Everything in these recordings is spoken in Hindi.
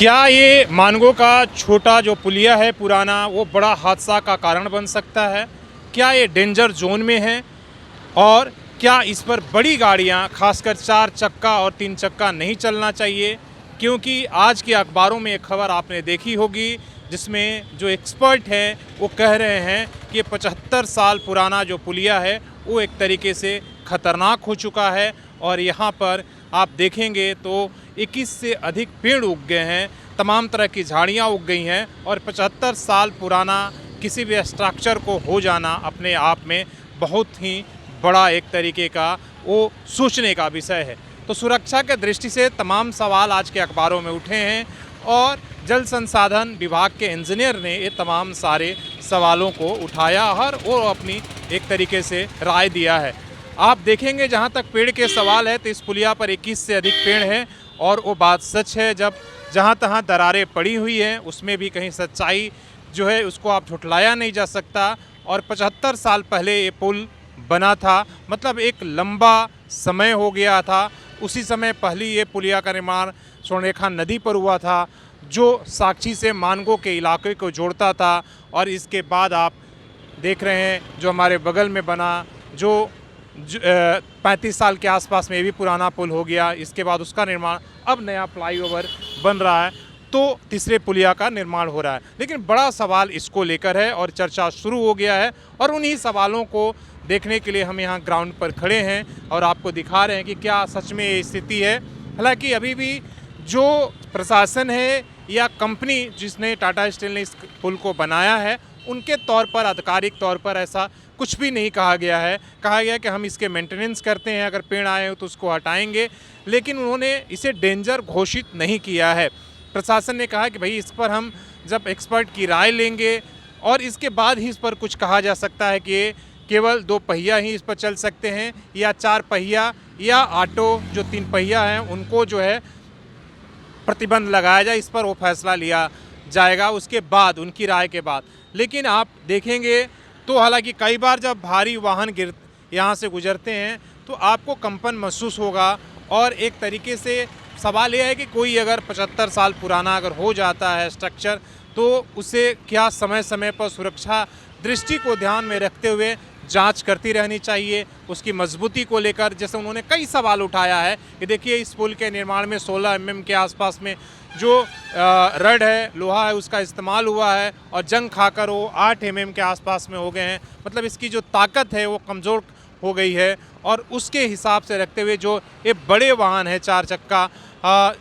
क्या ये मानगो का छोटा जो पुलिया है पुराना, वो बड़ा हादसा का कारण बन सकता है? क्या ये डेंजर जोन में है? और क्या इस पर बड़ी गाड़ियां, खासकर 4 चक्का और 3 चक्का नहीं चलना चाहिए? क्योंकि आज के अखबारों में एक खबर आपने देखी होगी, जिसमें जो एक्सपर्ट हैं वो कह रहे हैं कि 75 साल पुराना जो पुलिया है वो एक तरीके से ख़तरनाक हो चुका है। और यहाँ पर आप देखेंगे तो 21 से अधिक पेड़ उग गए हैं, तमाम तरह की झाड़ियाँ उग गई हैं, और 75 साल पुराना किसी भी स्ट्रक्चर को हो जाना अपने आप में बहुत ही बड़ा एक तरीके का वो सोचने का विषय है। तो सुरक्षा के दृष्टि से तमाम सवाल आज के अखबारों में उठे हैं, और जल संसाधन विभाग के इंजीनियर ने ये तमाम सारे सवालों को उठाया और वो अपनी एक तरीके से राय दिया है। आप देखेंगे जहाँ तक पेड़ के सवाल है तो इस पुलिया पर 21 से अधिक पेड़ हैं, और वो बात सच है। जब जहाँ तहाँ दरारें पड़ी हुई हैं उसमें भी कहीं सच्चाई जो है उसको आप झुठलाया नहीं जा सकता। और 75 साल पहले ये पुल बना था, मतलब एक लंबा समय हो गया था। उसी समय पहली ये पुलिया का निर्माण स्वर्णरेखा नदी पर हुआ था, जो साक्षी से मानगो के इलाके को जोड़ता था। और इसके बाद आप देख रहे हैं जो हमारे बगल में बना, जो 35 साल के आसपास में भी पुराना पुल हो गया। इसके बाद उसका निर्माण, अब नया फ्लाईओवर बन रहा है, तो तीसरे पुलिया का निर्माण हो रहा है। लेकिन बड़ा सवाल इसको लेकर है और चर्चा शुरू हो गया है, और उन्हीं सवालों को देखने के लिए हम यहाँ ग्राउंड पर खड़े हैं और आपको दिखा रहे हैं कि क्या सच में ये स्थिति है। हालांकि अभी भी जो प्रशासन है या कंपनी जिसने टाटा स्टील ने इस पुल को बनाया है, उनके तौर पर, आधिकारिक तौर पर ऐसा कुछ भी नहीं कहा गया है। कहा गया कि हम इसके मेंटेनेंस करते हैं, अगर पेड़ आए हो तो उसको हटाएंगे, लेकिन उन्होंने इसे डेंजर घोषित नहीं किया है। प्रशासन ने कहा कि भाई इस पर हम जब एक्सपर्ट की राय लेंगे और इसके बाद ही इस पर कुछ कहा जा सकता है कि केवल 2 पहिया ही इस पर चल सकते हैं, या 4 पहिया या ऑटो जो 3 पहिया हैं उनको जो है प्रतिबंध लगाया जाए। इस पर वो फैसला लिया जाएगा उसके बाद, उनकी राय के बाद। लेकिन आप देखेंगे तो हालांकि कई बार जब भारी वाहन यहाँ से गुजरते हैं तो आपको कंपन महसूस होगा। और एक तरीके से सवाल यह है कि कोई अगर 75 साल पुराना अगर हो जाता है स्ट्रक्चर, तो उसे क्या समय समय पर सुरक्षा दृष्टि को ध्यान में रखते हुए जांच करती रहनी चाहिए। उसकी मजबूती को लेकर जैसे उन्होंने कई सवाल उठाया है कि देखिए इस पुल के निर्माण में 16 mm के आसपास में जो रड है, लोहा है, उसका इस्तेमाल हुआ है, और जंग खाकर वो 8 mm के आसपास में हो गए हैं। मतलब इसकी जो ताकत है वो कमज़ोर हो गई है। और उसके हिसाब से रखते हुए जो ये बड़े वाहन हैं, 4 चक्का,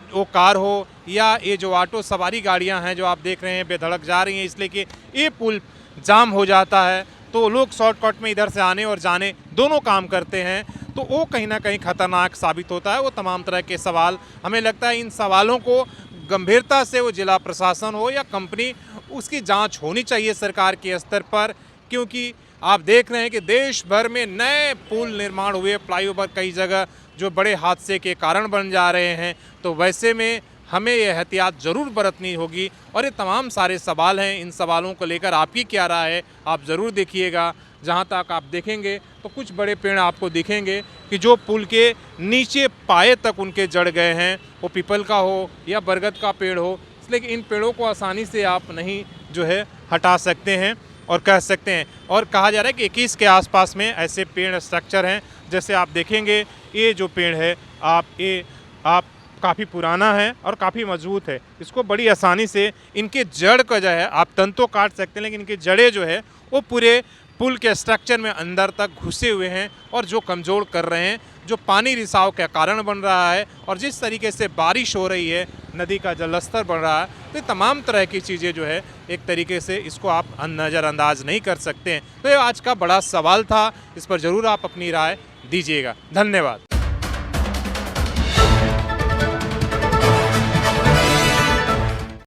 वो कार हो या ये जो ऑटो सवारी गाड़ियां हैं जो आप देख रहे हैं बेधड़क जा रही हैं, इसलिए कि ये पुल जाम हो जाता है तो लोग शॉर्टकट में इधर से आने और जाने दोनों काम करते हैं, तो वो कहीं ना कहीं ख़तरनाक साबित होता है। वो तमाम तरह के सवाल, हमें लगता है इन सवालों को गंभीरता से वो जिला प्रशासन हो या कंपनी, उसकी जांच होनी चाहिए सरकार के स्तर पर। क्योंकि आप देख रहे हैं कि देश भर में नए पुल निर्माण हुए, फ्लाईओवर कई जगह जो बड़े हादसे के कारण बन जा रहे हैं, तो वैसे में हमें यह एहतियात ज़रूर बरतनी होगी। और ये तमाम सारे सवाल हैं, इन सवालों को लेकर आपकी क्या राय है आप ज़रूर देखिएगा। जहाँ तक आप देखेंगे तो कुछ बड़े पेड़ आपको दिखेंगे कि जो पुल के नीचे पाए तक उनके जड़ गए हैं, वो पीपल का हो या बरगद का पेड़ हो, इसलिए कि इन पेड़ों को आसानी से आप नहीं जो है हटा सकते हैं और कह सकते हैं। और कहा जा रहा है कि 21 के आसपास में ऐसे पेड़ स्ट्रक्चर हैं। जैसे आप देखेंगे ये जो पेड़ है आप काफ़ी पुराना है और काफ़ी मजबूत है, इसको बड़ी आसानी से इनके जड़ का जो है आप तन तो काट सकते हैं, लेकिन इनके जड़ें जो है वो पूरे पुल के स्ट्रक्चर में अंदर तक घुसे हुए हैं और जो कमज़ोर कर रहे हैं, जो पानी रिसाव का कारण बन रहा है। और जिस तरीके से बारिश हो रही है, नदी का जलस्तर बढ़ रहा है, तो तमाम तरह की चीज़ें जो है एक तरीके से इसको आप नज़रअंदाज नहीं कर सकते हैं। तो ये आज का बड़ा सवाल था, इस पर ज़रूर आप अपनी राय दीजिएगा। धन्यवाद।